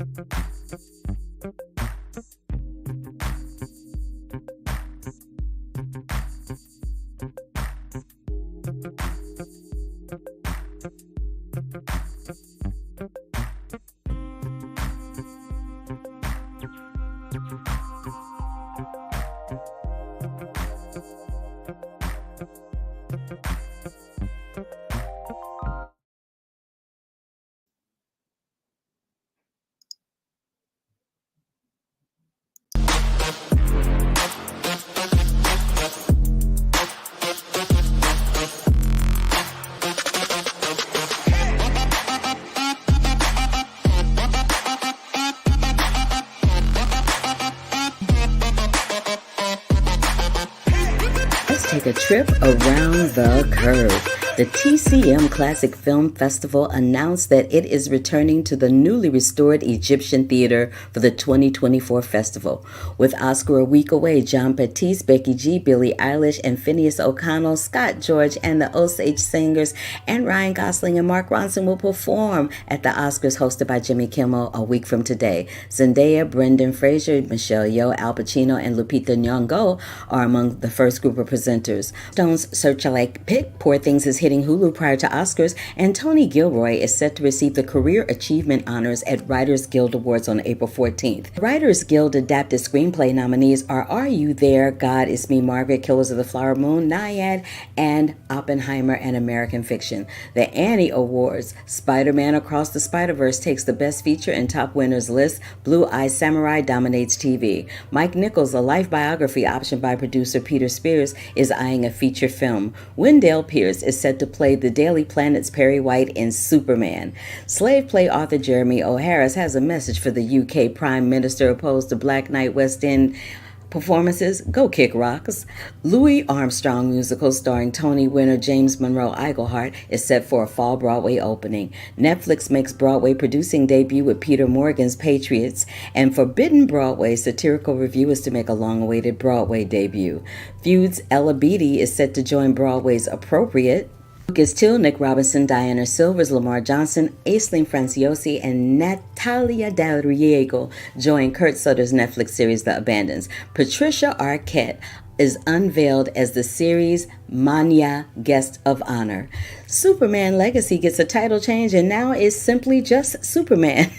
Take a trip around the curve. The TCM Classic Film Festival announced that it is returning to the newly restored Egyptian Theater for the 2024 festival. With Oscar a week away, John Batiste, Becky G, Billie Eilish, and Phineas O'Connell, Scott George, and the Osage Singers, and Ryan Gosling and Mark Ronson will perform at the Oscars hosted by Jimmy Kimmel a week from today. Zendaya, Brendan Fraser, Michelle Yeoh, Al Pacino, and Lupita Nyong'o are among the first group of presenters. Stone's Searchlight pick, Poor Things, is hitting Hulu prior to Oscars, and Tony Gilroy is set to receive the Career Achievement Honors at Writers Guild Awards on April 14th. Writers Guild adapted screenplay nominees are You There?, God Is Me, Margaret, Killers of the Flower Moon, Naiad, and Oppenheimer and American Fiction. The Annie Awards, Spider-Man Across the Spider-Verse takes the Best Feature and top winners list. Blue Eye Samurai dominates TV. Mike Nichols, a life biography optioned by producer Peter Spears, is eyeing a feature film. Wendell Pierce is set to play the Daily Planet's Perry White in Superman. Slave play author Jeremy O. Harris has a message for the UK Prime Minister opposed to Black Knight West End performances. Go Kick Rocks. Louis Armstrong musical starring Tony winner James Monroe Iglehart is set for a fall Broadway opening. Netflix makes Broadway producing debut with Peter Morgan's Patriots, and Forbidden Broadway satirical review is to make a long-awaited Broadway debut. Feud's Ella Beatty is set to join Broadway's Appropriate. Lucas Till, Nick Robinson, Diana Silvers, Lamar Johnson, Aisling Franciosi, and Natalia Del Riego join Kurt Sutter's Netflix series The Abandons. Patricia Arquette is unveiled as the series' Mania Guest of Honor. Superman Legacy gets a title change and now is simply just Superman.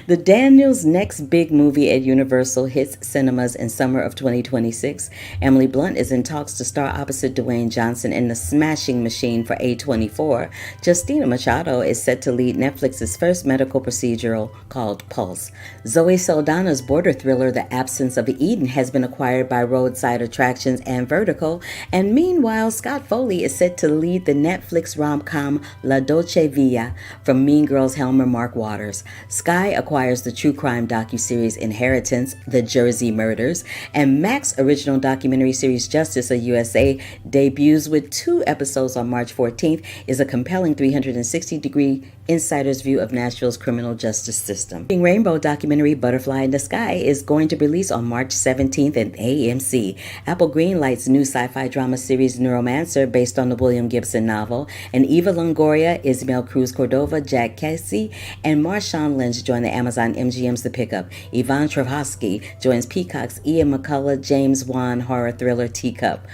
The Daniels' next big movie at Universal hits cinemas in summer of 2026. Emily Blunt is in talks to star opposite Dwayne Johnson in The Smashing Machine for A24. Justina Machado is set to lead Netflix's first medical procedural called Pulse. Zoe Saldana's border thriller The Absence of Eden has been acquired by Roadside Attractions and Vertical. And meanwhile, Scott Foley is set to lead the Netflix rom-com La Dolce Via from Mean Girls helmer Mark Waters. Sky acquires the true crime docuseries Inheritance, The Jersey Murders, and Max original documentary series Justice, a USA debuts with 2 episodes on March 14th, is a compelling 360-degree insider's view of Nashville's criminal justice system. Rainbow documentary Butterfly in the Sky is going to release on March 17th at AMC. Apple greenlights new sci-fi drama series Neuromancer based on the William Gibson novel, and Eva Longoria, Ismael Cruz Cordova, Jack Casey, and Marshawn Lynch join the Amazon MGM's The Pickup. Yvonne Strahovski joins Peacock's Ian McCullough James Wan horror thriller Teacup.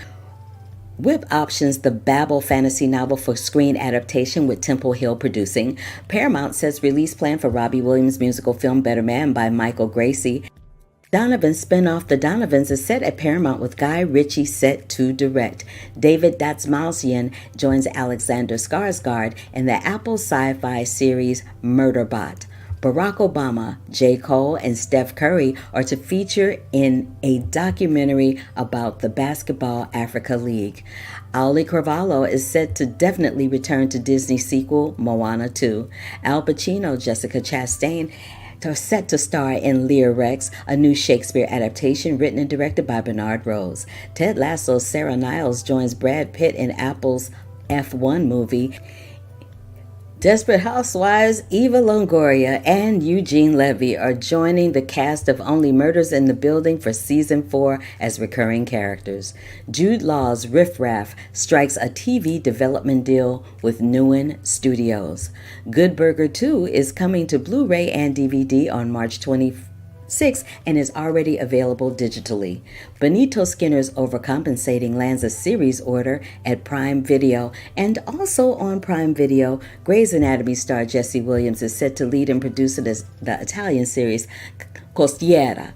Whip options the Babel fantasy novel for screen adaptation with Temple Hill producing. Paramount says release plan for Robbie Williams' musical film Better Man by Michael Gracie. Donovan's spinoff The Donovans is set at Paramount with Guy Ritchie set to direct. David Dastmalchian joins Alexander Skarsgård in the Apple sci-fi series Murderbot. Barack Obama, J. Cole, and Steph Curry are to feature in a documentary about the Basketball Africa League. Ali Carvalho is set to definitely return to Disney sequel Moana 2. Al Pacino, Jessica Chastain are set to star in Lear Rex, a new Shakespeare adaptation written and directed by Bernard Rose. Ted Lasso's Sarah Niles joins Brad Pitt in Apple's F1 movie. Desperate Housewives Eva Longoria and Eugene Levy are joining the cast of Only Murders in the Building for season 4 as recurring characters. Jude Law's Riff Raff strikes a TV development deal with Newen Studios. Good Burger 2 is coming to Blu-ray and DVD on March 26 and is already available digitally. Benito Skinner's Overcompensating lands a series order at Prime Video, and also on Prime Video, Grey's Anatomy star Jesse Williams is set to lead and produce the Italian series Costiera.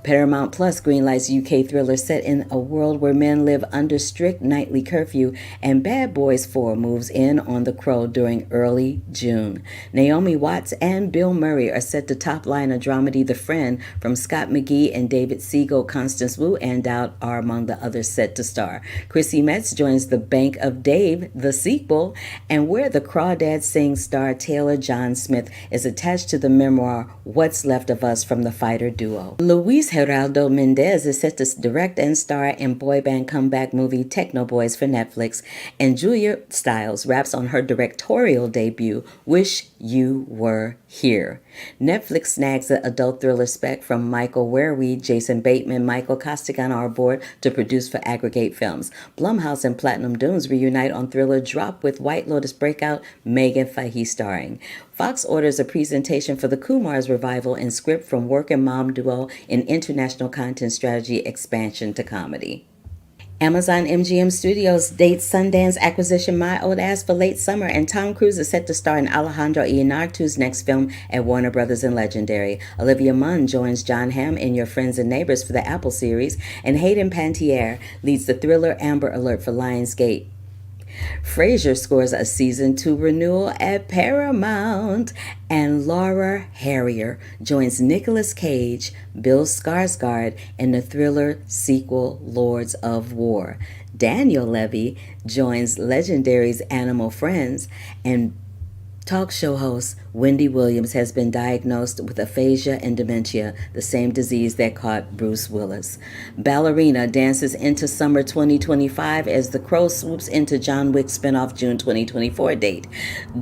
Paramount Plus greenlights UK thriller set in a world where men live under strict nightly curfew, and Bad Boys 4 moves in on The Crow during early June. Naomi Watts and Bill Murray are set to top-line a dramedy The Friend from Scott McGee, and David Siegel, Constance Wu, and Dowd are among the others set to star. Chrissy Metz joins The Bank of Dave, the sequel, and Where the Crawdads Sing star Taylor John Smith is attached to the memoir What's Left of Us from the fighter duo. Luis Geraldo Mendez is set to direct and star in boy band comeback movie Techno Boys for Netflix, and Julia Stiles wraps on her directorial debut, Wish You Were Here. Netflix snags the adult thriller spec from Michael Wereweed, Jason Bateman, Michael Costigan are aboard to produce for Aggregate Films. Blumhouse and Platinum Dunes reunite on thriller Drop with White Lotus breakout Megan Fahey starring. Fox orders a presentation for the Kumars revival and script from working mom duo in international content strategy expansion to comedy. Amazon MGM Studios dates Sundance acquisition My Old Ass for late summer, and Tom Cruise is set to star in Alejandro Iñárritu's next film at Warner Brothers and Legendary. Olivia Munn joins John Hamm in Your Friends and Neighbors for the Apple series, and Hayden Panettiere leads the thriller Amber Alert for Lionsgate. Frasier scores a season 2 renewal at Paramount, and Laura Harrier joins Nicolas Cage, Bill Skarsgård in the thriller sequel Lords of War. Daniel Levy joins Legendary's Animal Friends, and talk show host Wendy Williams has been diagnosed with aphasia and dementia, the same disease that caught Bruce Willis. Ballerina dances into summer 2025 as The Crow swoops into John Wick spinoff June 2024 date.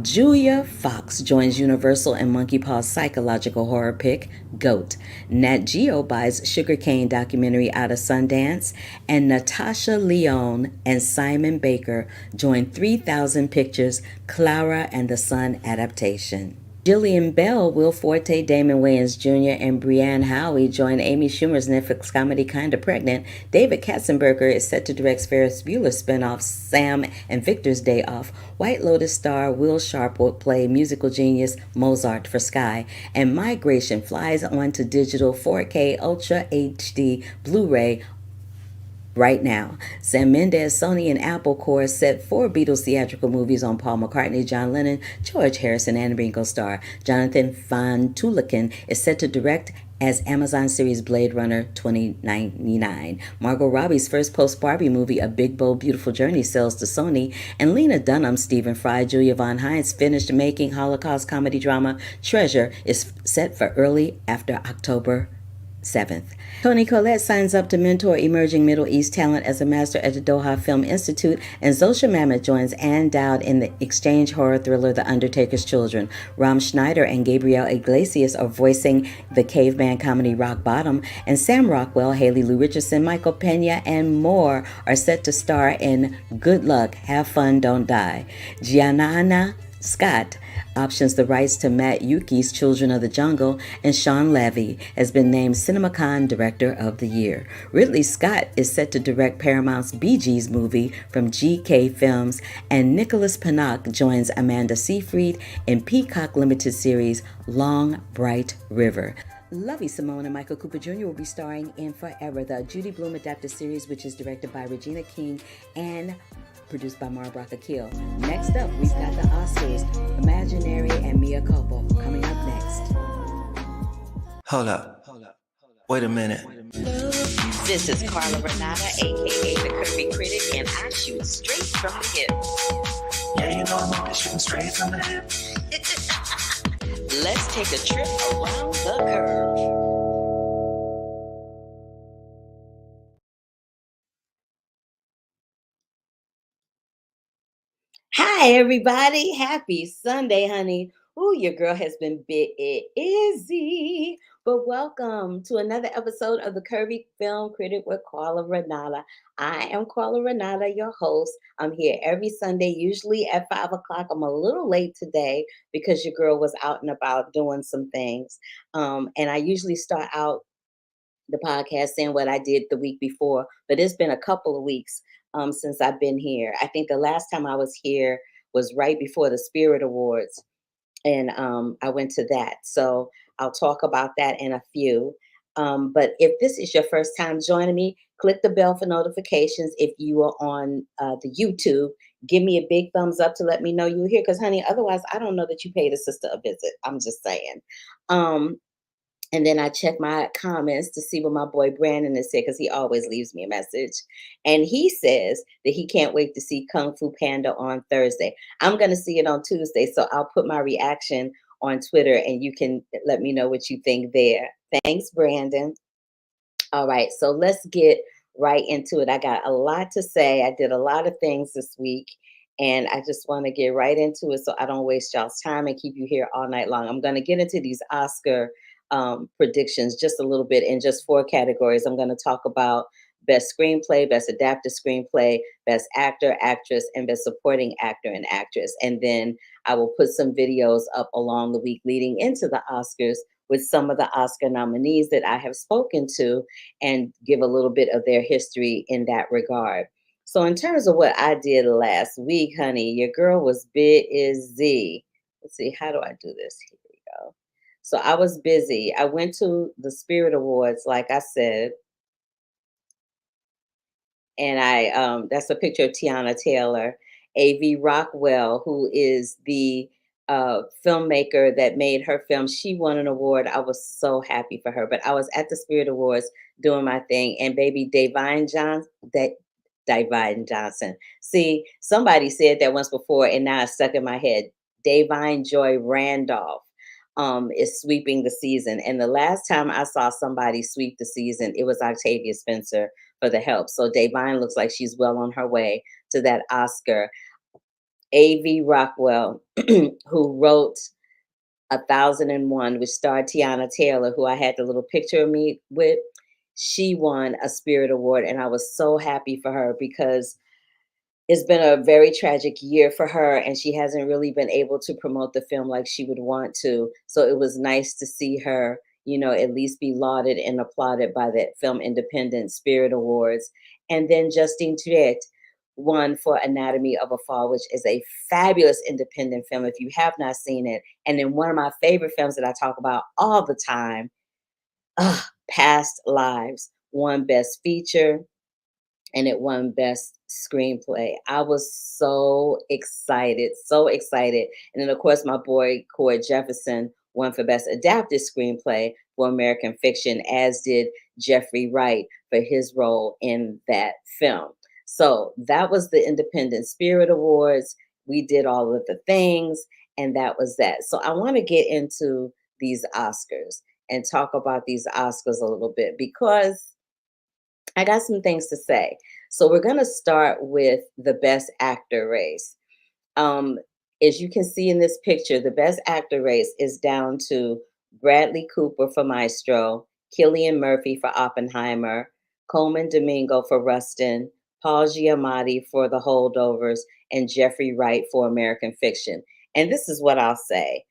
Julia Fox joins Universal and Monkey Paw's psychological horror pick, Goat. Nat Geo buys Sugarcane documentary out of Sundance, and Natasha Lyonne and Simon Baker join 3,000 Pictures' Clara and the Sun adaptation. Jillian Bell, Will Forte, Damon Wayans Jr., and Brianne Howie join Amy Schumer's Netflix comedy Kinda Pregnant. David Katzenberger is set to direct Ferris Bueller's spinoff Sam and Victor's Day Off. White Lotus star Will Sharp will play musical genius Mozart for Sky. And Migration flies onto digital 4K Ultra HD Blu-ray right now. Sam Mendes, Sony, and Apple Corps set 4 Beatles theatrical movies on Paul McCartney, John Lennon, George Harrison, and Ringo Starr. Jonathan Van Tulleken is set to direct as Amazon series Blade Runner 2099. Margot Robbie's first post-Barbie movie, A Big Bold Beautiful Journey, sells to Sony, and Lena Dunham, Stephen Fry, Julia Von Hines finished making Holocaust comedy drama Treasure is set for early after October 7th. Toni Collette signs up to mentor emerging Middle East talent as a master at the Doha Film Institute, and Zosha Mamet joins Ann Dowd in the exchange horror thriller The Undertaker's Children. Ram Schneider and Gabriel Iglesias are voicing the caveman comedy Rock Bottom, and Sam Rockwell, Haley Lou Richardson, Michael Pena, and more are set to star in Good Luck, Have Fun, Don't Die. Gianna Scott options the rights to Matt Yuki's Children of the Jungle, and Sean Levy has been named CinemaCon Director of the Year. Ridley Scott is set to direct Paramount's Bee Gees movie from GK Films, and Nicholas Pinnock joins Amanda Seyfried in Peacock Limited series Long Bright River. Lovey Simone and Michael Cooper Jr. will be starring in Forever, the Judy Blume adapted series, which is directed by Regina King and produced by Mara Brock Akil. Next up, we've got the Oscars, Imaginary and Mia Culpa, coming up next. Hold up. Wait a minute. This is Carla Renata, a.k.a. The Curvy Critic, and I shoot straight from the hip. Yeah, you know I'm always shooting straight from the hip. Let's take a trip around the curve. Hi, Hi, everybody. Happy Sunday, honey. Ooh, your girl has been busy. But welcome to another episode of the Curvy Film Critic with Carla Renata. I am Carla Renata, your host. I'm here every Sunday, usually at 5 o'clock. I'm a little late today because your girl was out and about doing some things. And I usually start out the podcast saying what I did the week before, but it's been a couple of weeks since I've been here. I think the last time I was here was right before the Spirit Awards, and I went to that. So I'll talk about that in a few. But if this is your first time joining me, click the bell for notifications. If you are on the YouTube, give me a big thumbs up to let me know you're here. Because, honey, otherwise, I don't know that you paid a sister a visit. I'm just saying. And then I check my comments to see what my boy Brandon has said because he always leaves me a message. And he says that he can't wait to see Kung Fu Panda on Thursday. I'm going to see it on Tuesday. So I'll put my reaction on Twitter and you can let me know what you think there. Thanks, Brandon. All right. So let's get right into it. I got a lot to say. I did a lot of things this week. And I just want to get right into it so I don't waste y'all's time and keep you here all night long. I'm going to get into these Oscar predictions just a little bit in just four categories. I'm going to talk about best screenplay, best adapted screenplay, best actor, actress, and best supporting actor and actress. And then I will put some videos up along the week leading into the Oscars with some of the Oscar nominees that I have spoken to and give a little bit of their history in that regard. So, in terms of what I did last week, honey, your girl was busy. Let's see, how do I do this? Here we go. So I was busy. I went to the Spirit Awards, like I said, and I that's a picture of Tiana Taylor, A.V. Rockwell, who is the filmmaker that made her film. She won an award. I was so happy for her. But I was at the Spirit Awards doing my thing, and baby Davine Johnson. See, somebody said that once before, and now it's stuck in my head. Davine Joy Randolph is sweeping the season. And the last time I saw somebody sweep the season, it was Octavia Spencer for The Help. So Davine looks like she's well on her way to that Oscar. A.V. Rockwell, who wrote 1001, which starred Tiana Taylor, who I had the little picture of me with, she won a Spirit Award. And I was so happy for her because it's been a very tragic year for her, and she hasn't really been able to promote the film like she would want to. So it was nice to see her, at least be lauded and applauded by the Film Independent Spirit Awards. And then Justine Triet won for Anatomy of a Fall, which is a fabulous independent film if you have not seen it. And then one of my favorite films that I talk about all the time, Past Lives, won Best Feature and it won Best Screenplay. I was so excited, so excited. And then, of course, my boy Cord Jefferson won for Best Adapted Screenplay for American Fiction, as did Jeffrey Wright for his role in that film. So that was the Independent Spirit Awards. We did all of the things, and that was that. So I want to get into these Oscars and talk about these Oscars a little bit because I got some things to say. So we're going to start with the best actor race. Um, as you can see in this picture, the best actor race is down to Bradley Cooper for Maestro, Cillian Murphy for Oppenheimer, Coleman Domingo for Rustin, Paul Giamatti for The Holdovers, and Jeffrey Wright for American Fiction. And this is what I'll say.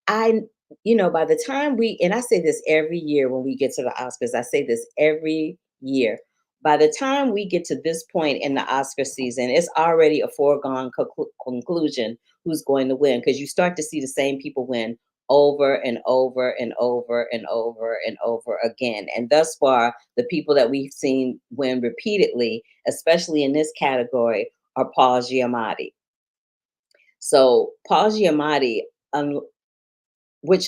I, by the time and I say this every year when we get to the Oscars, I say this every year. By the time we get to this point in the Oscar season, it's already a foregone conclusion who's going to win because you start to see the same people win over and over and over and over and over again. And thus far, the people that we've seen win repeatedly, especially in this category, are Paul Giamatti. So Paul Giamatti, which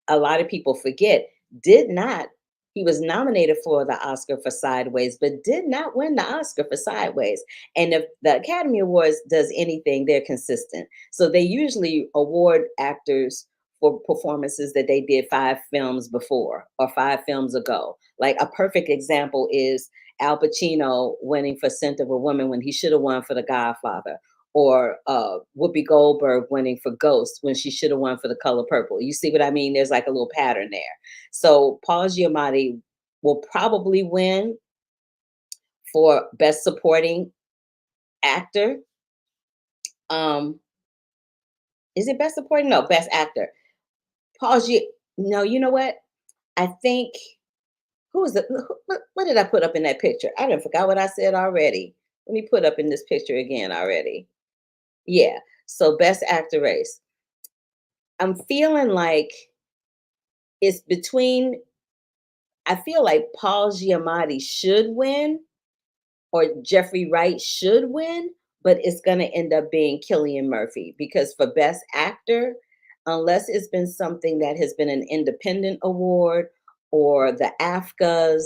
a lot of people forget, did not. He was nominated for the Oscar for Sideways, but did not win the Oscar for Sideways. And if the Academy Awards does anything, they're consistent. So they usually award actors for performances that they did 5 films before or 5 films ago. Like a perfect example is Al Pacino winning for Scent of a Woman when he should have won for The Godfather, or Whoopi Goldberg winning for Ghost when she should have won for The Color Purple. You see what I mean? There's like a little pattern there. So Paul Giamatti will probably win for Best Supporting Actor. Um, is it Best Supporting? No, Best Actor. No, you know what? I think who is it? What did I put up in that picture? I didn't forgot what I said already. Let me put up in this picture again already. Yeah. So Best Actor race. I'm feeling like it's between. I feel like Paul Giamatti should win or Jeffrey Wright should win, but it's going to end up being Cillian Murphy because for Best Actor, unless it's been something that has been an independent award or the AFCAs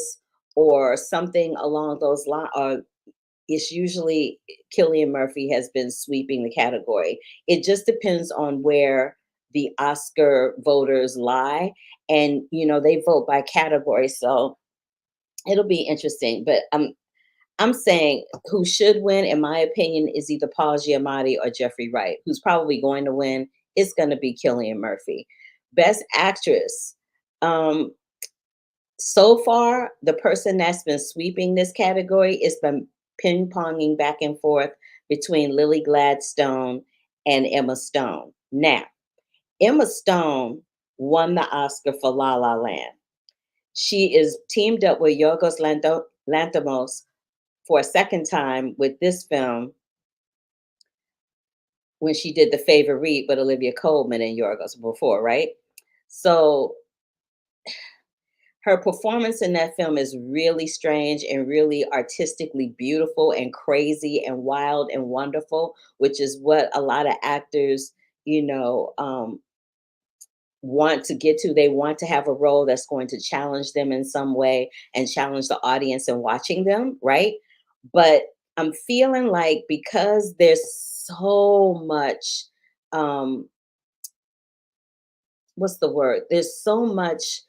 or something along those lines, or it's usually Cillian Murphy has been sweeping the category. It just depends on where the Oscar voters lie. And, they vote by category. So it'll be interesting. But I'm saying who should win, in my opinion, is either Paul Giamatti or Jeffrey Wright. Who's probably going to win is going to be Cillian Murphy. Best Actress. So far, the person that's been sweeping this category has been ping-ponging back and forth between Lily Gladstone and Emma Stone. Now, Emma Stone won the Oscar for La La Land. She is teamed up with Yorgos Lanthimos for a second time with this film when she did The Favorite with Olivia Colman and Yorgos before, right? So her performance in that film is really strange and really artistically beautiful and crazy and wild and wonderful, which is what a lot of actors, want to get to. They want to have a role that's going to challenge them in some way and challenge the audience in watching them, right? But I'm feeling like because there's so much, um, what's the word? There's so much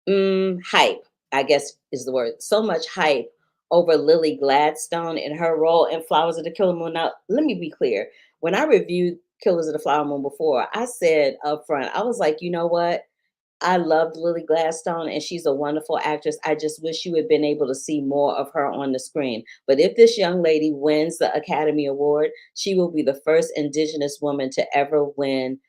hype, I guess is the word. So much hype over Lily Gladstone and her role in Flowers of the Killer Moon. Now, let me be clear. When I reviewed Killers of the Flower Moon before, I said up front, I was like, you know what? I loved Lily Gladstone and she's a wonderful actress. I just wish you had been able to see more of her on the screen. But if this young lady wins the Academy Award, she will be the first Indigenous woman to ever win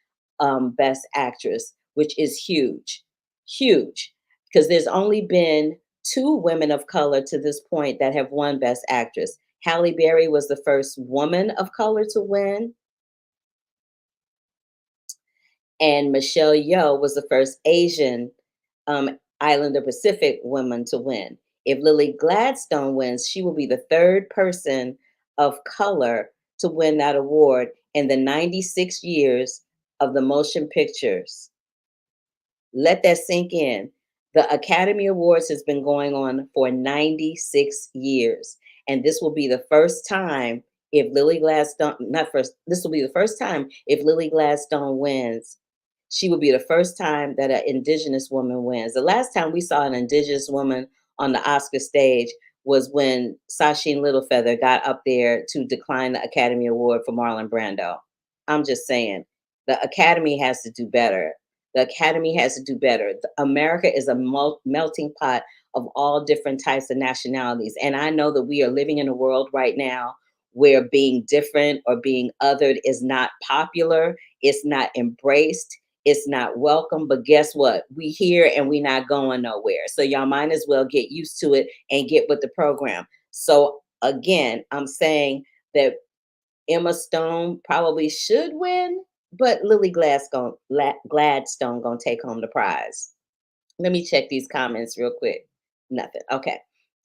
Best Actress, which is huge, huge, because there's only been two women of color to this point that have won Best Actress. Halle Berry was the first woman of color to win. And Michelle Yeoh was the first Asian Islander Pacific woman to win. If Lily Gladstone wins, she will be the third person of color to win that award in the 96 years of the motion pictures. Let that sink in. The Academy Awards has been going on for 96 years. And this will be the first time if Lily Gladstone, not first, this will be the first time if Lily Gladstone wins. She will be the first time that an Indigenous woman wins. The last time we saw an Indigenous woman on the Oscar stage was when Sasheen Littlefeather got up there to decline the Academy Award for Marlon Brando. I'm just saying, the Academy has to do better. The Academy has to do better. America is a melting pot of all different types of nationalities. And I know that we are living in a world right now where being different or being othered is not popular, it's not embraced, it's not welcome. But guess what? We here and we not going nowhere. So y'all might as well get used to it and get with the program. So again, I'm saying that Emma Stone probably should win, but Lily Gladstone gonna take home the prize. Let me check these comments real quick. Nothing. Okay.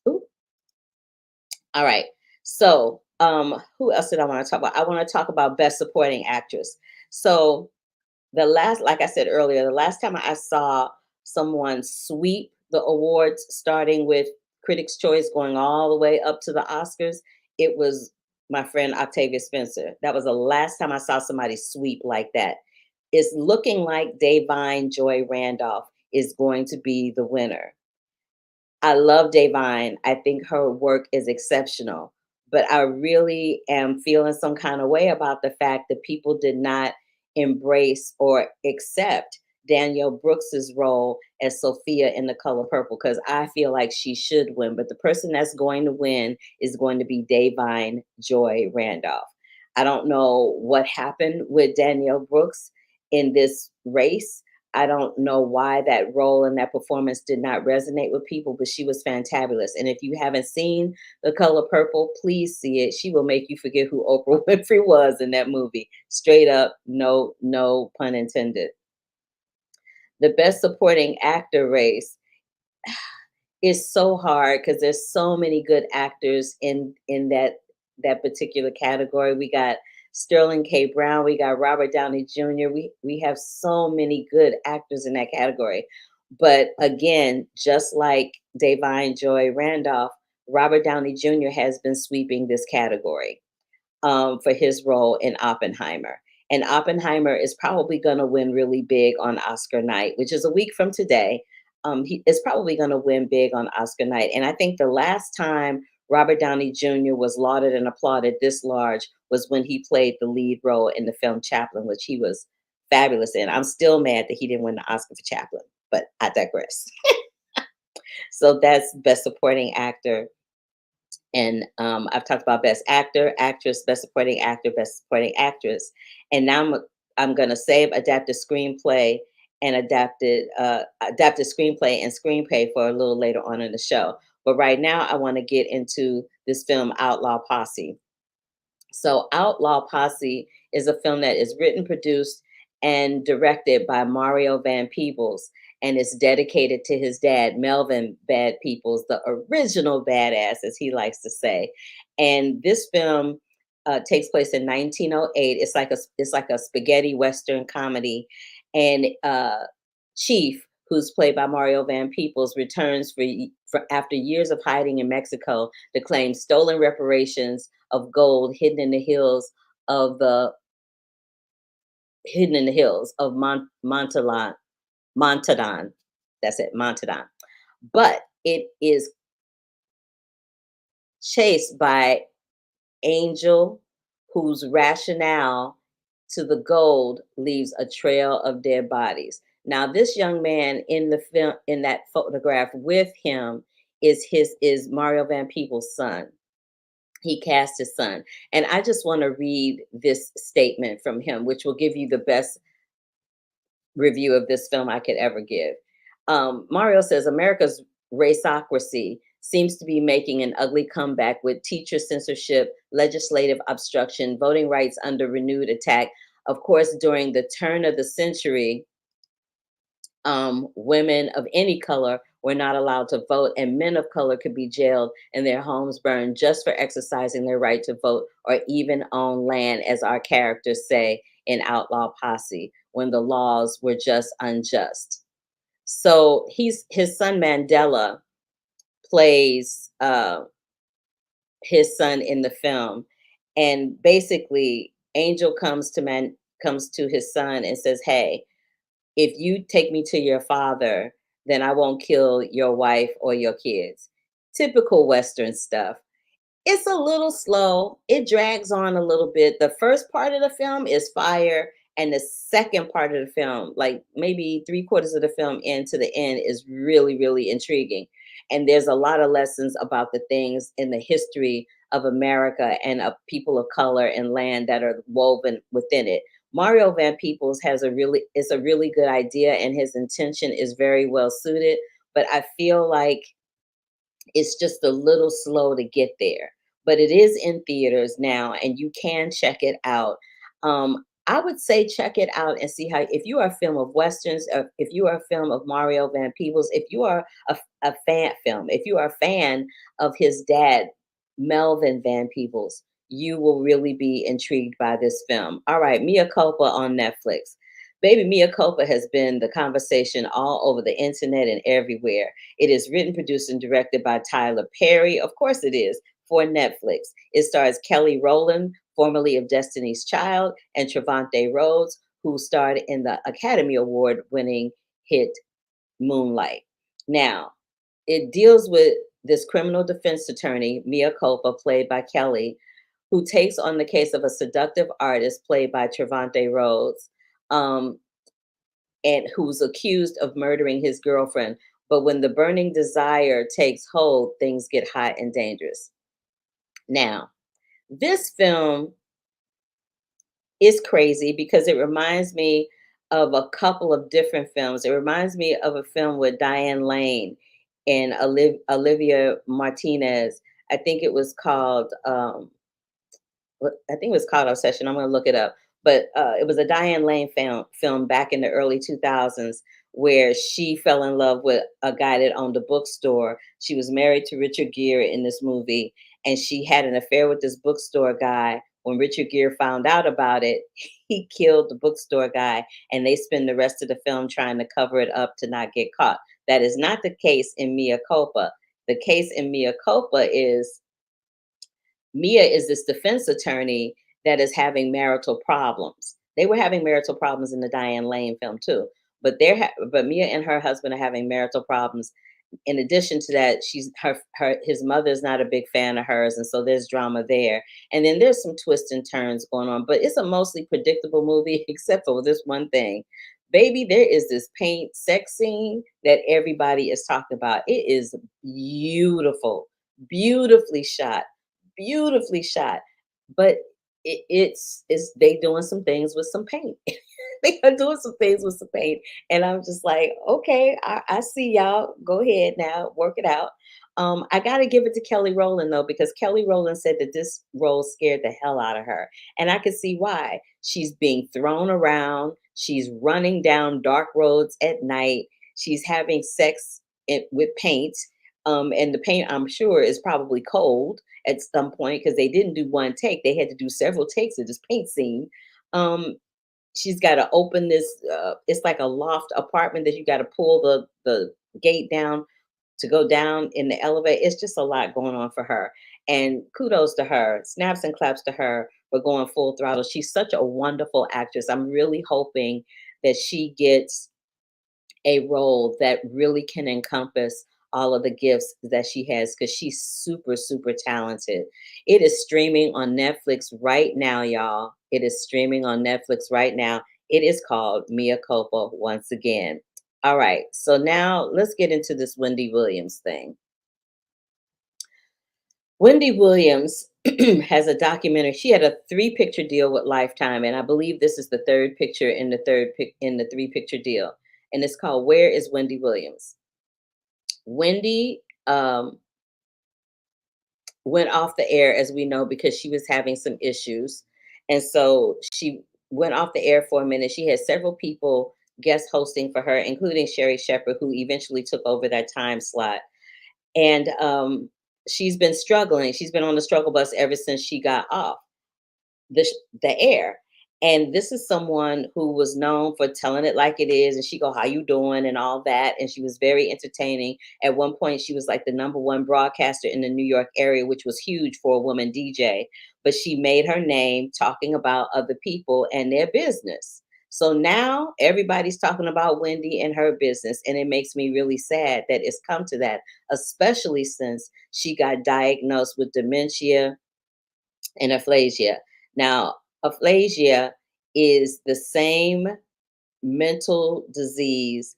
Ooh. All right. So, who else did I want to talk about? I want to talk about Best Supporting Actress. So, like I said earlier, the last time I saw someone sweep the awards, starting with Critics' Choice, going all the way up to the Oscars, it was my friend Octavia Spencer. That was the last time I saw somebody sweep like that. It's looking like Da'Vine Joy Randolph is going to be the winner. I love Da'Vine. I think her work is exceptional. But I really am feeling some kind of way about the fact that people did not embrace or accept Danielle Brooks's role as Sophia in The Color Purple, because I feel like she should win. But the person that's going to win is going to be Davine Joy Randolph. I don't know what happened with Danielle Brooks in this race. I don't know why that role and that performance did not resonate with people, but she was fantabulous. And if you haven't seen The Color Purple, please see it. She will make you forget who Oprah Winfrey was in that movie. Straight up, no pun intended. The best supporting actor race is so hard because there's so many good actors in that particular category. We got Sterling K. Brown, we got Robert Downey Jr. We have so many good actors in that category. But again, just like Davine Joy Randolph, Robert Downey Jr. has been sweeping this category for his role in Oppenheimer. And Oppenheimer is probably going to win really big on Oscar night, which is a week from today. He is probably going to win big on Oscar night. And I think the last time Robert Downey Jr. was lauded and applauded this large was when he played the lead role in the film Chaplin, which he was fabulous in. I'm still mad that he didn't win the Oscar for Chaplin, but I digress. So that's Best Supporting Actor. And I've talked about Best Actor, Actress, Best Supporting Actor, Best Supporting Actress, and now I'm going to save adapted screenplay and adapted screenplay and screenplay for a little later on in the show. But right now, I want to get into this film Outlaw Posse. So, Outlaw Posse is a film that is written, produced, and directed by Mario Van Peebles, and is dedicated to his dad, Melvin Bad Peebles, the original badass, as he likes to say. And this film takes place in 1908. It's like a spaghetti western comedy, and Chief, who's played by Mario Van Peebles, returns for after years of hiding in Mexico to claim stolen reparations of gold of the hidden in the hills of Montadon. That's it, Montadon. But it is chased by Angel, whose rationale to the gold leaves a trail of dead bodies. Now, this young man in the film, in that photograph with him, is Mario Van Peebles' son. He cast his son, and I just want to read this statement from him, which will give you the best review of this film I could ever give. Mario says America's racocracy seems to be making an ugly comeback with teacher censorship, legislative obstruction, voting rights under renewed attack. Of course, during the turn of the century, women of any color were not allowed to vote, and men of color could be jailed and their homes burned just for exercising their right to vote or even own land, as our characters say in Outlaw Posse, when the laws were just unjust. So his son Mandela plays his son in the film, and basically Angel comes to his son and says, "Hey, if you take me to your father, then I won't kill your wife or your kids." Typical Western stuff. It's a little slow. It drags on a little bit. The first part of the film is fire, and the second part of the film, like maybe three-quarters of the film into the end, is really, really intriguing. And there's a lot of lessons about the things in the history of America and of people of color and land that are woven within it. Mario Van Peebles has it's a really good idea, and his intention is very well suited, but I feel like it's just a little slow to get there. But it is in theaters now, and you can check it out. I would say check it out and see how, if you are a film of westerns, if you are a film of Mario Van Peebles, if you are a if you are a fan of his dad, Melvin Van Peebles, you will really be intrigued by this film. All right, Mia Culpa on Netflix. Baby, Mia Culpa has been the conversation all over the internet and everywhere. It is written, produced, and directed by Tyler Perry. Of course it is, for Netflix. It stars Kelly Rowland, formerly of Destiny's Child, and Trevante Rhodes, who starred in the Academy Award winning hit Moonlight. Now, it deals with this criminal defense attorney, Mia Culpa, played by Kelly, who takes on the case of a seductive artist played by Trevante Rhodes, um, and who's accused of murdering his girlfriend. But when the burning desire takes hold, things get hot and dangerous. Now, this film is crazy because it reminds me of a couple of different films. It reminds me of a film with Diane Lane and Olivia Martinez. I think it was called I think it was called Obsession. I'm gonna look it up. But it was a Diane Lane film back in the early 2000s where she fell in love with a guy that owned a bookstore. She was married to Richard Gere in this movie, and she had an affair with this bookstore guy. When Richard Gere found out about it, he killed the bookstore guy, and they spend the rest of the film trying to cover it up to not get caught. That is not the case in Mia Culpa. The case in Mia Culpa is Mia is this defense attorney that is having marital problems. They were having marital problems in the Diane Lane film too, but Mia and her husband are having marital problems. In addition to that, his mother's not a big fan of hers, and so there's drama there. And then there's some twists and turns going on, but it's a mostly predictable movie, except for this one thing. Baby, there is this paint sex scene that everybody is talking about. It is beautiful, beautifully shot, beautifully shot. But it's they doing some things with some paint. They are doing some things with some paint. And I'm just like, okay, I see y'all. Go ahead now, work it out. I got to give it to Kelly Rowland though, because Kelly Rowland said that this role scared the hell out of her, and I could see why. She's being thrown around. She's running down dark roads at night. She's having sex with paint, and the paint I'm sure is probably cold at some point because they didn't do one take; they had to do several takes of this paint scene. Um, she's got to open this it's like a loft apartment that you got to pull the gate down to go down in the elevator. It's just a lot going on for her, and kudos to her, snaps and claps to her for going full throttle. She's such a wonderful actress. I'm really hoping that she gets a role that really can encompass all of the gifts that she has because she's super, super talented. It is streaming on Netflix right now, y'all. It is streaming on Netflix right now. It is called Mia Culpa once again. All right, so now let's get into this Wendy Williams thing. Wendy Williams has a documentary. She had a three-picture deal with Lifetime, and I believe this is the third picture in the three-picture deal, and it's called "Where is Wendy Williams?" Wendy went off the air, as we know, because she was having some issues, and so she went off the air for a minute. She had several people guest hosting for her, including Sherry Shepherd, who eventually took over that time slot. And she's been struggling. She's been on the struggle bus ever since she got off the air. And this is someone who was known for telling it like it is, and she go, "How you doing?" and all that. And she was very entertaining. At one point, she was like the number one broadcaster in the New York area, which was huge for a woman DJ. But she made her name talking about other people and their business. So now everybody's talking about Wendy and her business, and it makes me really sad that it's come to that, especially since she got diagnosed with dementia and aphasia. Now, aphasia is the same mental disease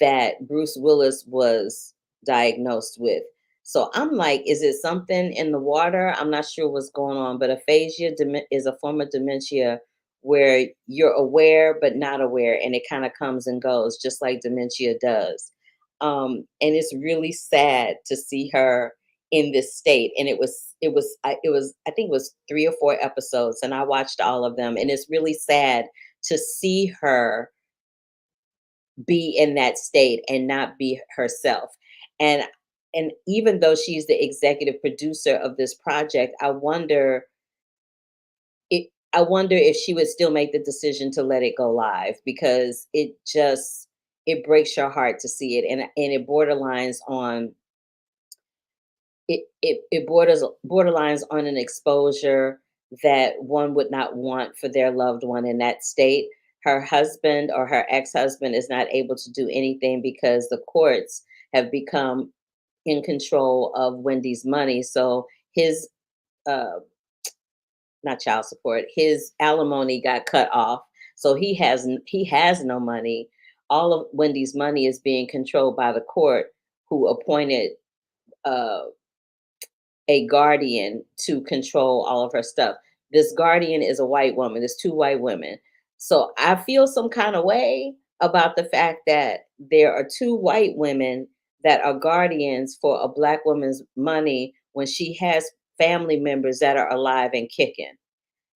that Bruce Willis was diagnosed with. So I'm like, is it something in the water? I'm not sure what's going on, but aphasia is a form of dementia where you're aware but not aware, and it kind of comes and goes, just like dementia does. And it's really sad to see her in this state. And I think it was 3 or 4 episodes, and I watched all of them, and it's really sad to see her be in that state and not be herself. And and even though she's the executive producer of this project, I wonder if she would still make the decision to let it go live, because it breaks your heart to see it, and it borderlines on it borderlines on an exposure that one would not want for their loved one in that state. Her husband or her ex-husband is not able to do anything because the courts have become in control of Wendy's money. So his uh, not child support, his alimony got cut off. So he has no money. All of Wendy's money is being controlled by the court, who appointed uh, a guardian to control all of her stuff. This guardian is a white woman. There's two white women. So I feel some kind of way about the fact that there are two white women that are guardians for a black woman's money when she has family members that are alive and kicking.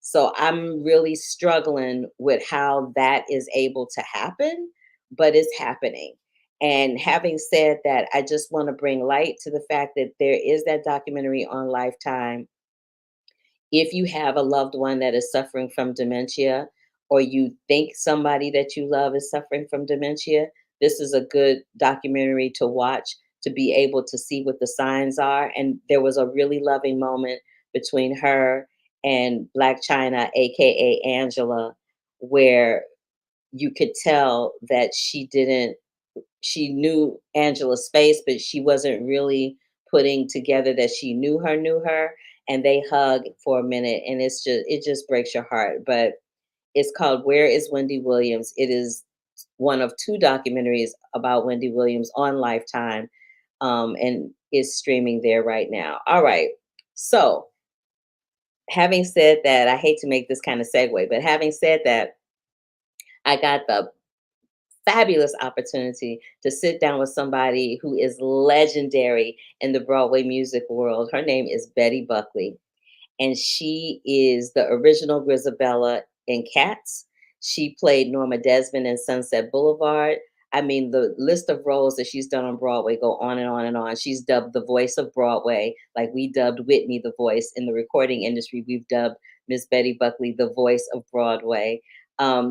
So I'm really struggling with how that is able to happen, but it's happening. And having said that, I just want to bring light to the fact that there is that documentary on Lifetime. If you have a loved one that is suffering from dementia, or you think somebody that you love is suffering from dementia, this is a good documentary to watch to be able to see what the signs are. And there was a really loving moment between her and Black China, aka Angela, where you could tell that she knew Angela's face, but she wasn't really putting together that she knew her. And they hug for a minute, and it just breaks your heart. But it's called Where is Wendy Williams? It is one of two documentaries about Wendy Williams on Lifetime, and is streaming there right now. All right. So, having said that, I hate to make this kind of segue, but having said that, I got the fabulous opportunity to sit down with somebody who is legendary in the Broadway music world. Her name is Betty Buckley, and she is the original Grisabella in Cats. She played Norma Desmond in Sunset Boulevard. I mean, the list of roles that she's done on Broadway go on and on and on. She's dubbed the voice of Broadway, like we dubbed Whitney the voice in the recording industry. We've dubbed Miss Betty Buckley the voice of Broadway.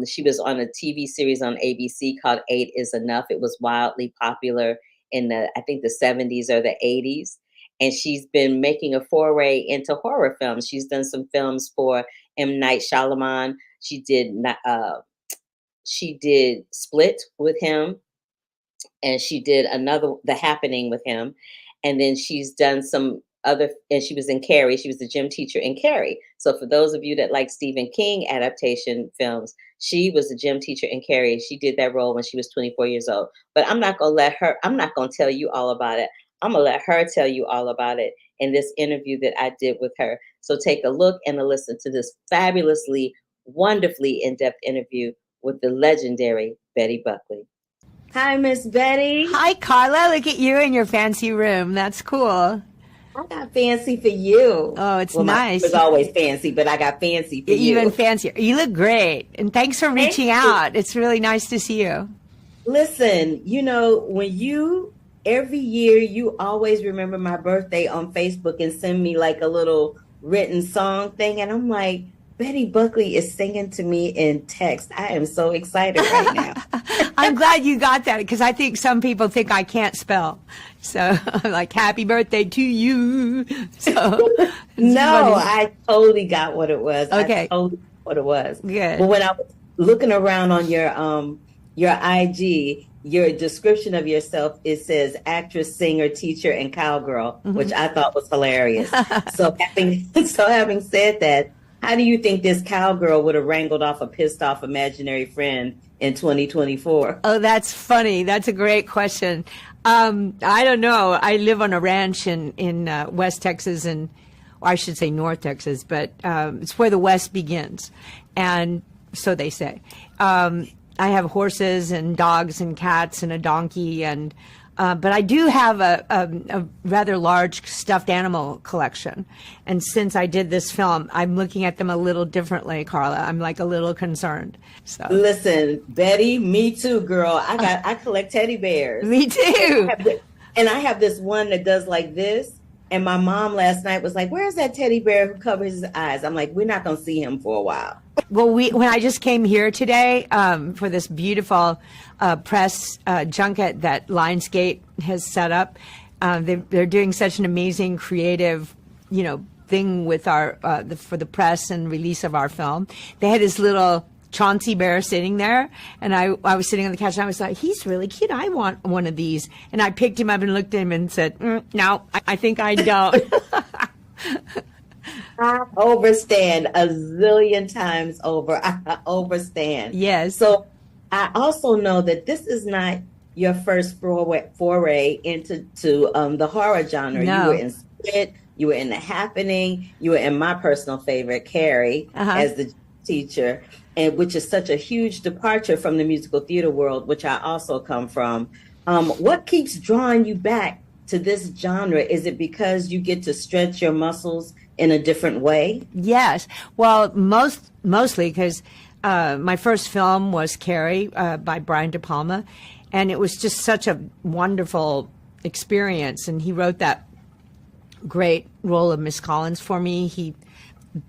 She was on a TV series on ABC called Eight is Enough. It was wildly popular in I think the 70s or the 80s. And she's been making a foray into horror films. She's done some films for M. Night Shyamalan. She did Split with him, and she did The Happening with him. And then she's done some other, and she was in Carrie. She was the gym teacher in Carrie. So for those of you that like Stephen King adaptation films, she was the gym teacher in Carrie. She did that role when she was 24 years old. But I'm not going to tell you all about it. I'm going to let her tell you all about it in this interview that I did with her. So take a look and a listen to this fabulously, wonderfully in-depth interview with the legendary Betty Buckley. Hi, Miss Betty. Hi, Carla. Look at you in your fancy room. That's cool. I got fancy for you. Oh, it's nice. It was always fancy, but I got fancy for you. Even fancier. You look great. And thanks for reaching out. It's really nice to see you. Listen, every year you always remember my birthday on Facebook and send me like a little written song thing. And I'm like, Betty Buckley is singing to me in text. I am so excited right now. I'm glad you got that, because I think some people think I can't spell. So I'm like, happy birthday to you. So no, I totally got what it was. Okay. I totally got what it was. Good. But when I was looking around on your IG, your description of yourself, it says actress, singer, teacher, and cowgirl, which I thought was hilarious. So having said that, how do you think this cowgirl would have wrangled off a pissed off imaginary friend in 2024? Oh, that's funny. That's a great question. I don't know. I live on a ranch in West Texas, or I should say North Texas, but it's where the West begins. And so they say. I have horses and dogs and cats and a donkey, but I do have a rather large stuffed animal collection. And since I did this film, I'm looking at them a little differently, Carla. I'm like a little concerned. So listen, Betty, me too, girl. I collect teddy bears. Me too. And I have this one that does like this. And my mom last night was like, "Where's that teddy bear who covers his eyes?" I'm like, "We're not going to see him for a while." Well, when I just came here today for this beautiful press junket that Lionsgate has set up, they're doing such an amazing creative, thing with our for the press and release of our film. They had this little Chauncey Bear sitting there, and I was sitting on the couch, and I was like, he's really cute. I want one of these. And I picked him up and looked at him and said, no, I think I don't. I overstand a zillion times over. I overstand. Yes. So I also know that this is not your first foray into the horror genre. No. You were in Split, you were in The Happening, you were in my personal favorite, Carrie, as the teacher, and which is such a huge departure from the musical theater world, which I also come from. What keeps drawing you back to this genre? Is it because you get to stretch your muscles in a different way? Yes. Well, mostly because my first film was Carrie by Brian De Palma, and it was just such a wonderful experience. And he wrote that great role of Miss Collins for me. He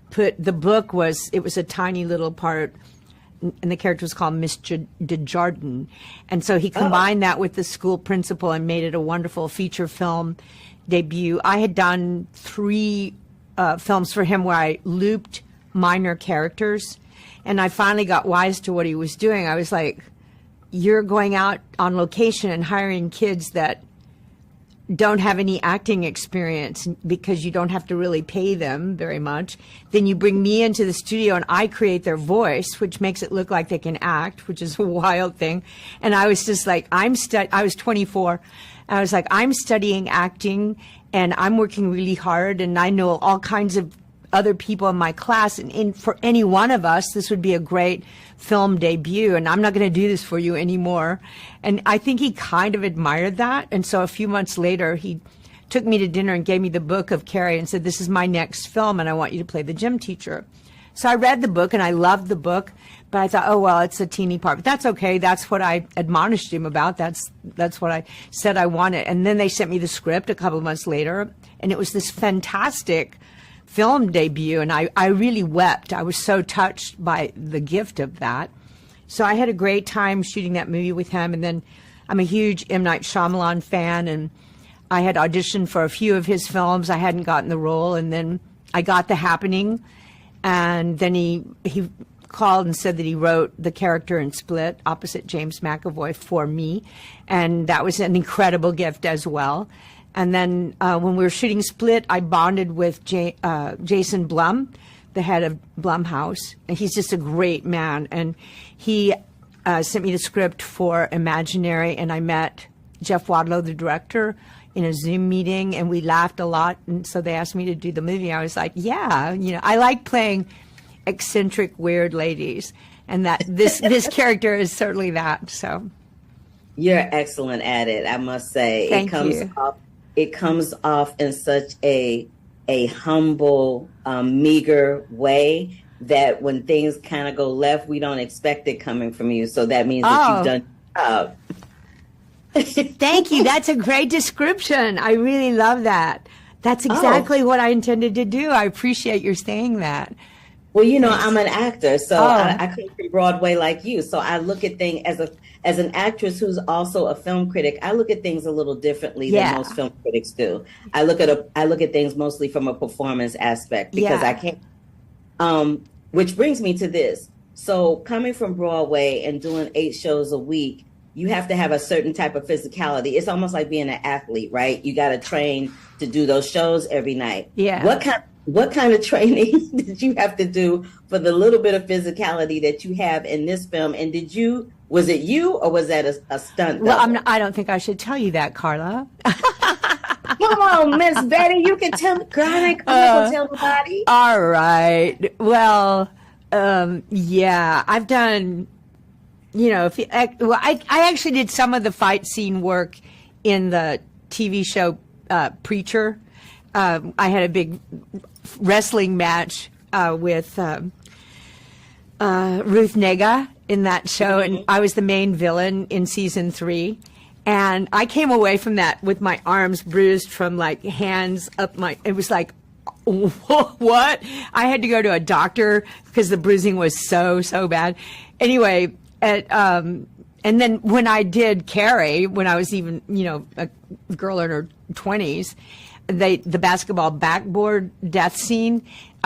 put the book it was a tiny little part, and the character was called Miss Desjardins. And so he combined that with the school principal and made it a wonderful feature film debut. I had done 3 films for him where I looped minor characters, and I finally got wise to what he was doing. I was like, you're going out on location and hiring kids that don't have any acting experience because you don't have to really pay them very much. Then you bring me into the studio and I create their voice, which makes it look like they can act, which is a wild thing. And I was just like, I was 24. I was like, I'm studying acting and I'm working really hard, and I know all kinds of other people in my class, and for any one of us, this would be a great film debut, and I'm not going to do this for you anymore. And I think he kind of admired that. And so a few months later, he took me to dinner and gave me the book of Carrie and said, this is my next film, and I want you to play the gym teacher. So I read the book, and I loved the book, but I thought, oh, well, it's a teeny part. But that's okay. That's what I admonished him about. That's what I said I wanted. And then they sent me the script a couple of months later, and it was this fantastic film debut, and I really wept. I was so touched by the gift of that. So I had a great time shooting that movie with him, and then I'm a huge M. Night Shyamalan fan, and I had auditioned for a few of his films. I hadn't gotten the role, and then I got The Happening, and then he called and said that he wrote the character in Split opposite James McAvoy for me, and that was an incredible gift as well. And then when we were shooting Split, I bonded with Jason Blum, the head of Blumhouse. And he's just a great man. And he sent me the script for Imaginary, and I met Jeff Wadlow, the director, in a Zoom meeting, and we laughed a lot. And so they asked me to do the movie. I was like, yeah, I like playing eccentric, weird ladies. And that this character is certainly that. So you're excellent at it, I must say. Thank you. It comes off in such a humble, meager way that when things kind of go left, we don't expect it coming from you. So that means that you've done your job. Thank you. That's a great description. I really love that. That's exactly what I intended to do. I appreciate your saying that. Well, I'm an actor, so I come from Broadway like you. So I look at things as an actress who's also a film critic. I look at things a little differently than most film critics do. I look at things mostly from a performance aspect because I can't. Which brings me to this. So coming from Broadway and doing 8 shows a week, you have to have a certain type of physicality. It's almost like being an athlete, right? You got to train to do those shows every night. Yeah. What kind of training did you have to do for the little bit of physicality that you have in this film? And was it you or was that a stunt? Well, I don't think I should tell you that, Carla. Come on, Miss Betty, you can tell me. Girl, I'm not gonna tell nobody. All right. Well, yeah, I've done, I actually did some of the fight scene work in the TV show Preacher. I had a big wrestling match with Ruth Negga in that show, and I was the main villain in season 3. And I came away from that with my arms bruised from like hands up it was like, what? I had to go to a doctor because the bruising was so bad. Anyway, and then when I did Carrie, when I was even, a girl in her 20s, the basketball backboard death scene,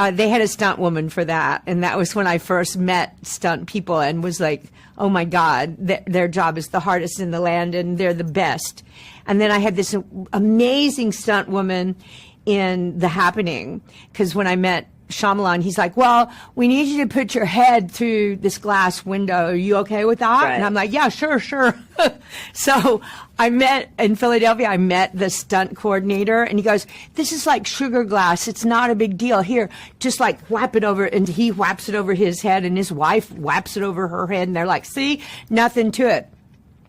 they had a stunt woman for that. And that was when I first met stunt people and was like, oh my God, their job is the hardest in the land and they're the best. And then I had this amazing stunt woman in The Happening, because when I met Shyamalan, he's like, well, we need you to put your head through this glass window. Are you okay with that? Right. And I'm like, yeah, sure. So in Philadelphia, I met the stunt coordinator, and he goes, this is like sugar glass. It's not a big deal. Here, just like whap it over. And he whaps it over his head, and his wife whaps it over her head. And they're like, see, nothing to it.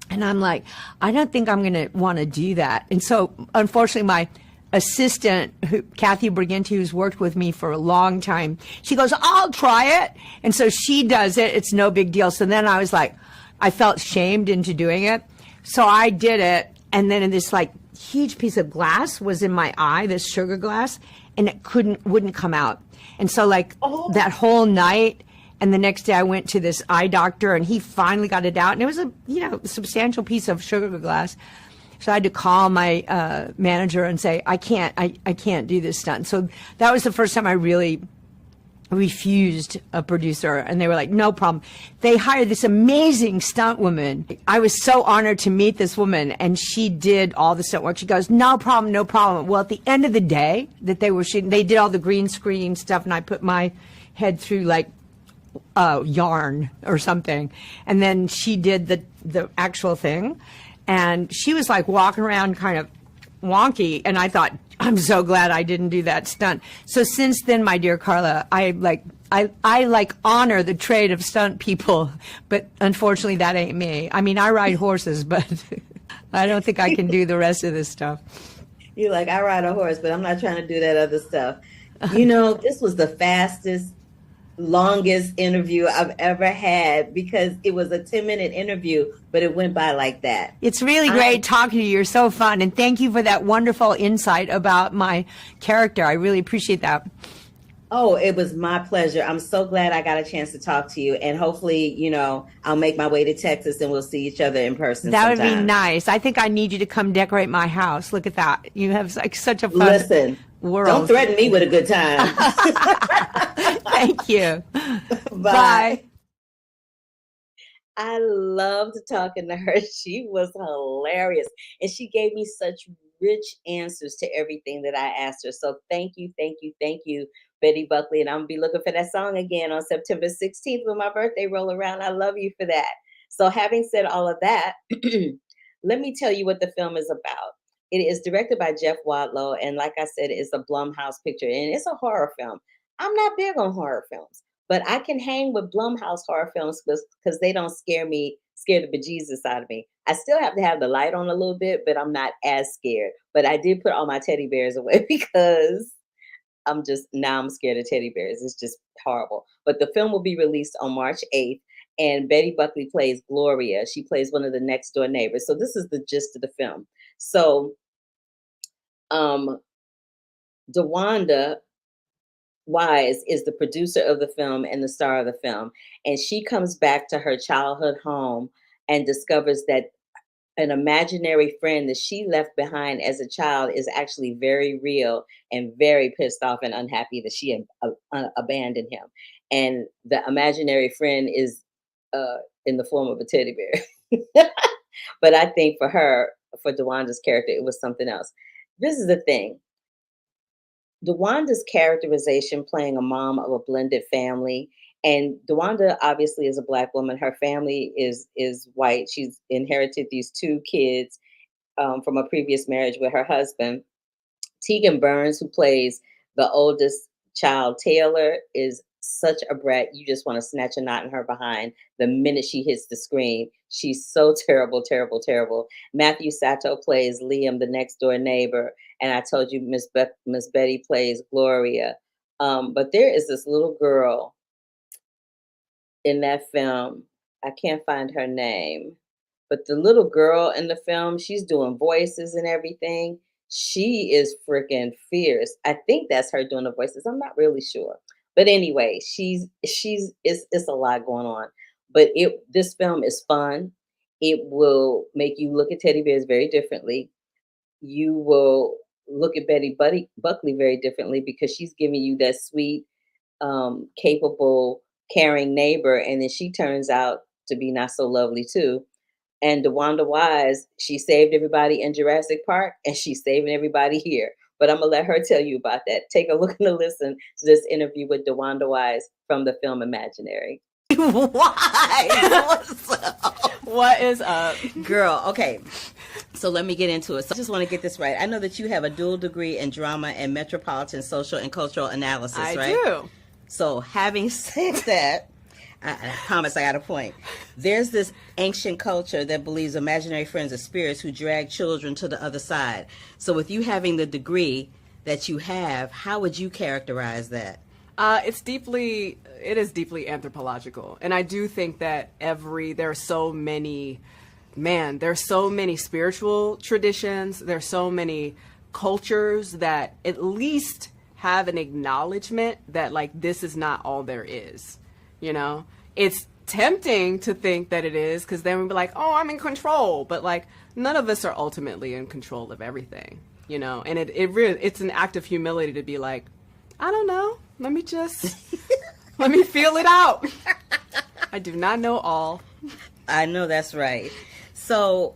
And I'm like, I don't think I'm going to want to do that. And so, unfortunately, my assistant, Kathy Briganti, who's worked with me for a long time, she goes, I'll try it. And so she does it. It's no big deal. So then I was like, I felt shamed into doing it. So I did it. And then this like huge piece of glass was in my eye, this sugar glass, and it wouldn't come out. And so like that whole night, and the next day I went to this eye doctor, and he finally got it out. And it was a, substantial piece of sugar glass. So I had to call my manager and say, I can't do this stunt. So that was the first time I really refused a producer, and they were like, no problem. They hired this amazing stunt woman. I was so honored to meet this woman, and she did all the stunt work. She goes, no problem. Well, at the end of the day that they were shooting, they did all the green screen stuff, and I put my head through like yarn or something. And then she did the actual thing. And she was like walking around kind of wonky. And I thought, I'm so glad I didn't do that stunt. So since then, my dear Carla, I honor the trade of stunt people, but unfortunately that ain't me. I mean, I ride horses, but I don't think I can do the rest of this stuff. You're like, I ride a horse, but I'm not trying to do that other stuff. This was the fastest, longest interview I've ever had, because it was a 10-minute interview, but it went by like that. It's really great talking to you. You're so fun. And thank you for that wonderful insight about my character. I really appreciate that. Oh, it was my pleasure. I'm so glad I got a chance to talk to you. And hopefully, I'll make my way to Texas and we'll see each other in person That sometime. would be nice. I think I need you to come decorate my house. Look at that. You have like such a fun world. Don't threaten me with a good time. Thank you. Bye. I loved talking to her. She was hilarious. And she gave me such rich answers to everything that I asked her. So thank you, Betty Buckley. And I'm going to be looking for that song again on September 16th when my birthday roll around. I love you for that. So having said all of that, let me tell you what the film is about. It is directed by Jeff Wadlow. And like I said, it's a Blumhouse picture, and it's a horror film. I'm not big on horror films, but I can hang with Blumhouse horror films because they don't scare the bejesus out of me. I still have to have the light on a little bit, but I'm not as scared. But I did put all my teddy bears away because I'm scared of teddy bears. It's just horrible. But the film will be released on March 8th. And Betty Buckley plays Gloria. She plays one of the next door neighbors. So this is the gist of the film. So DeWanda Wise is the producer of the film and the star of the film. And she comes back to her childhood home and discovers that an imaginary friend that she left behind as a child is actually very real, and very pissed off and unhappy that she abandoned him. And the imaginary friend is in the form of a teddy bear. But I think for DeWanda's character, it was something else. This is the thing. DeWanda's characterization, playing a mom of a blended family, and DeWanda obviously is a Black woman. Her family is white. She's inherited these 2 kids from a previous marriage with her husband. Tegan Burns, who plays the oldest child, Taylor, is such a brat. You just want to snatch a knot in her behind the minute she hits the screen. She's so terrible, terrible, terrible. Matthew Sato plays Liam, the next door neighbor. And I told you Miss Betty plays Gloria. But there is this little girl in that film. I can't find her name. But the little girl in the film, she's doing voices and everything. She is freaking fierce. I think that's her doing the voices. I'm not really sure. But anyway, it's a lot going on. But this film is fun. It will make you look at teddy bears very differently. You will look at Betty Buckley very differently, because she's giving you that sweet capable, caring neighbor, and then she turns out to be not so lovely too. And DeWanda Wise, she saved everybody in Jurassic Park, and she's saving everybody here. But I'm gonna let her tell you about that. Take a look and a listen to this interview with DeWanda Wise from the film Imaginary. Why? What's up? What is up? Girl, okay. So let me get into it. So I just want to get this right. I know that you have a dual degree in drama and metropolitan social and cultural analysis, right? I do. So having said that, I promise I got a point. There's this ancient culture that believes imaginary friends are spirits who drag children to the other side. So with you having the degree that you have, how would you characterize that? It is deeply anthropological. And I do think that there are so many spiritual traditions, there's so many cultures that at least have an acknowledgement that like this is not all there is. You know, it's tempting to think that it is, because then we'd be like, oh, I'm in control. But like, none of us are ultimately in control of everything, you know, and it's an act of humility to be like, I don't know. Let me feel it out. I do not know all. I know that's right. So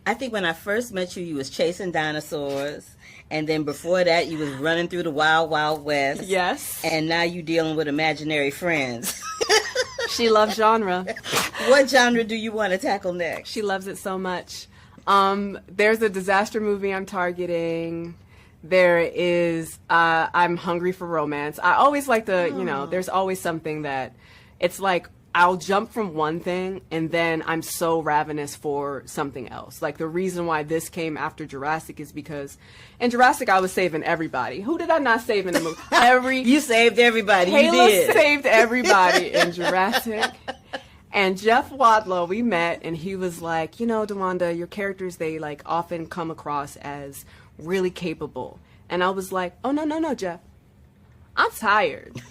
I think when I first met you, you was chasing dinosaurs. And then before that, you was running through the wild, wild west. Yes. And now you dealing with imaginary friends. She loves genre. What genre do you want to tackle next? She loves it so much. There's a disaster movie I'm targeting. There is, I'm hungry for romance. I always like to, there's always something that it's like, I'll jump from one thing and then I'm so ravenous for something else. Like the reason why this came after Jurassic is because in Jurassic I was saving everybody. Who did I not save in the movie? You saved everybody. Kayla You did. saved everybody in Jurassic. And Jeff Wadlow, we met and he was like, DeWanda, your characters, they like often come across as really capable. And I was like, oh, no, Jeff. I'm tired.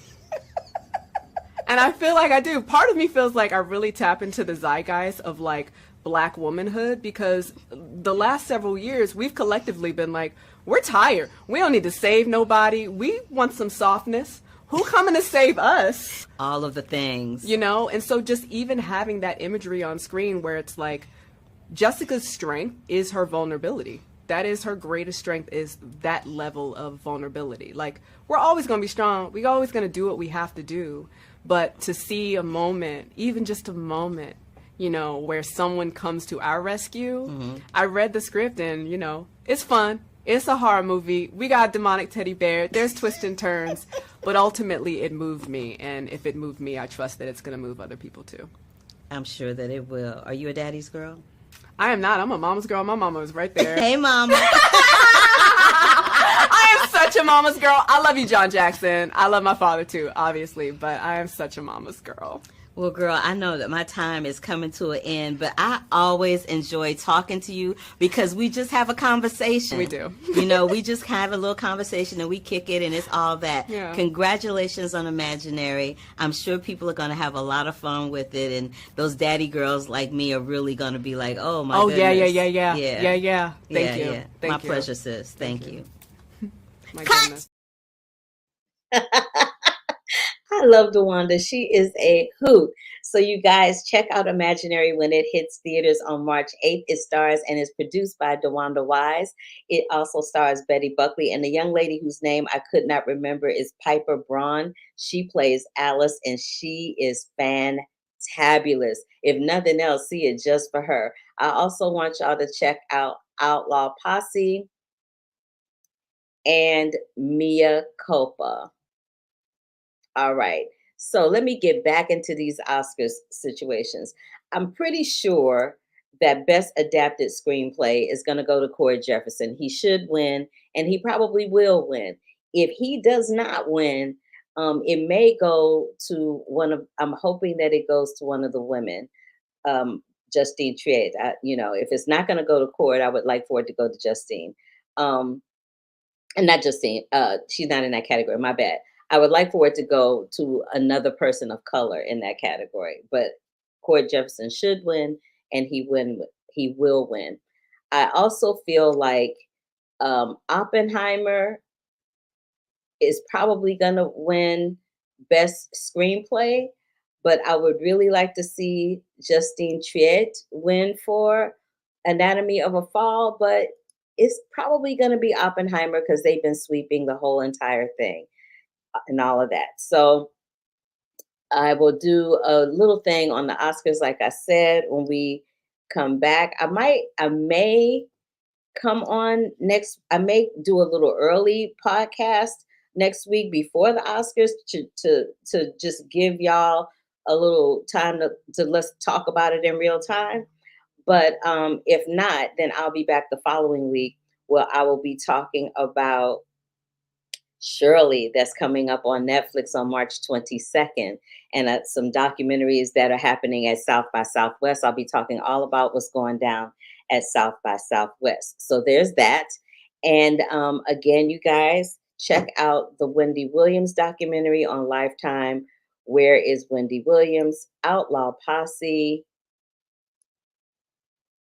And I feel like I do. Part of me feels like I really tap into the zeitgeist of like Black womanhood, because the last several years we've collectively been like, we're tired. We don't need to save nobody. We want some softness. Who coming to save us? All of the things. And so just even having that imagery on screen where it's like Jessica's strength is her vulnerability. That is her greatest strength, is that level of vulnerability. Like, we're always going to be strong. We're always going to do what we have to do. But to see a moment, even just a moment, where someone comes to our rescue. Mm-hmm. I read the script and, it's fun. It's a horror movie. We got a demonic teddy bear. There's twists and turns. But ultimately, it moved me. And if it moved me, I trust that it's going to move other people too. I'm sure that it will. Are you a daddy's girl? I am not. I'm a mama's girl. My mama was right there. Hey, mama. I am such a mama's girl. I love you, John Jackson. I love my father too, obviously, but I am such a mama's girl. Well, girl, I know that my time is coming to an end, but I always enjoy talking to you because we just have a conversation. We do. We just have a little conversation and we kick it and it's all that. Yeah. Congratulations on Imaginary. I'm sure people are going to have a lot of fun with it, and those daddy girls like me are really going to be like, oh, my goodness. Yeah. Thank you. Yeah. Thank my you. pleasure, sis. Thank you. My goodness. I love DeWanda. She is a hoot. So you guys check out Imaginary when it hits theaters on March 8th. It stars and is produced by DeWanda Wise. It also stars Betty Buckley, and the young lady whose name I could not remember is Piper Braun. She plays Alice and she is fantabulous. If nothing else, see it just for her. I also want y'all to check out Outlaw Posse and Mia Culpa. All right. So let me get back into these Oscars situations. I'm pretty sure that Best Adapted Screenplay is going to go to Corey Jefferson. He should win, and he probably will win. If he does not win, it may go to I'm hoping that it goes to one of the women, Justine Triet. If it's not going to go to Corey, I would like for it to go to Justine. And not Justine. She's not in that category. My bad. I would like for it to go to another person of color in that category, but Corey Jefferson should win, and he will win. I also feel like Oppenheimer is probably going to win Best Screenplay, but I would really like to see Justine Triet win for Anatomy of a Fall, but it's probably going to be Oppenheimer because they've been sweeping the whole entire thing and all of that. So I will do a little thing on the Oscars, like I said, when we come back. I may come on next. I may do a little early podcast next week before the Oscars to just give y'all a little time to let's talk about it in real time. But if not, then I'll be back the following week where I will be talking about Shirley that's coming up on Netflix on March 22nd, and some documentaries that are happening at South by Southwest. I'll be talking all about what's going down at South by Southwest. So there's that. And again, you guys, check out the Wendy Williams documentary on Lifetime. Where is Wendy Williams? Outlaw Posse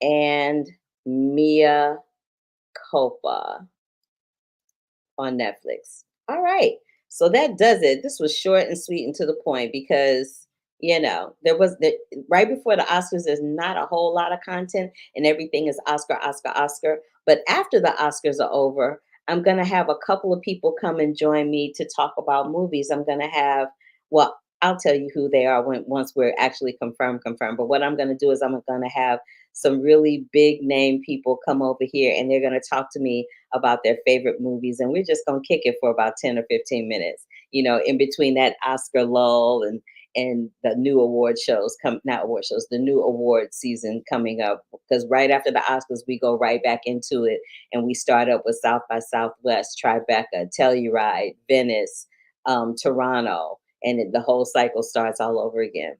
and Mia Culpa on Netflix. All right. So that does it. This was short and sweet and to the point because, right before the Oscars, there's not a whole lot of content and everything is Oscar, Oscar, Oscar. But after the Oscars are over, I'm going to have a couple of people come and join me to talk about movies. I'm going to have, well, I'll tell you who they are once we're actually confirmed. But what I'm going to do is I'm going to have some really big name people come over here and they're going to talk to me about their favorite movies. And we're just going to kick it for about 10 or 15 minutes, in between that Oscar lull and the new award shows the new award season coming up. Because right after the Oscars, we go right back into it. And we start up with South by Southwest, Tribeca, Telluride, Venice, Toronto. And the whole cycle starts all over again.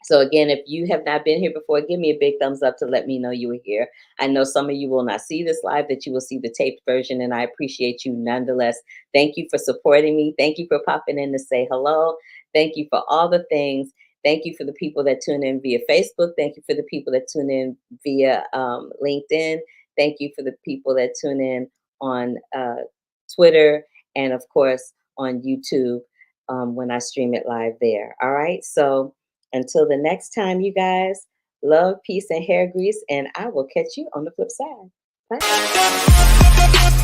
So again, if you have not been here before, give me a big thumbs up to let me know you were here. I know some of you will not see this live, that you will see the taped version, and I appreciate you nonetheless. Thank you for supporting me. Thank you for popping in to say hello. Thank you for all the things. Thank you for the people that tune in via Facebook. Thank you for the people that tune in via LinkedIn. Thank you for the people that tune in on Twitter and, of course, on YouTube when I stream it live there. All right. So until the next time, you guys, love, peace, and hair grease, and I will catch you on the flip side. Bye.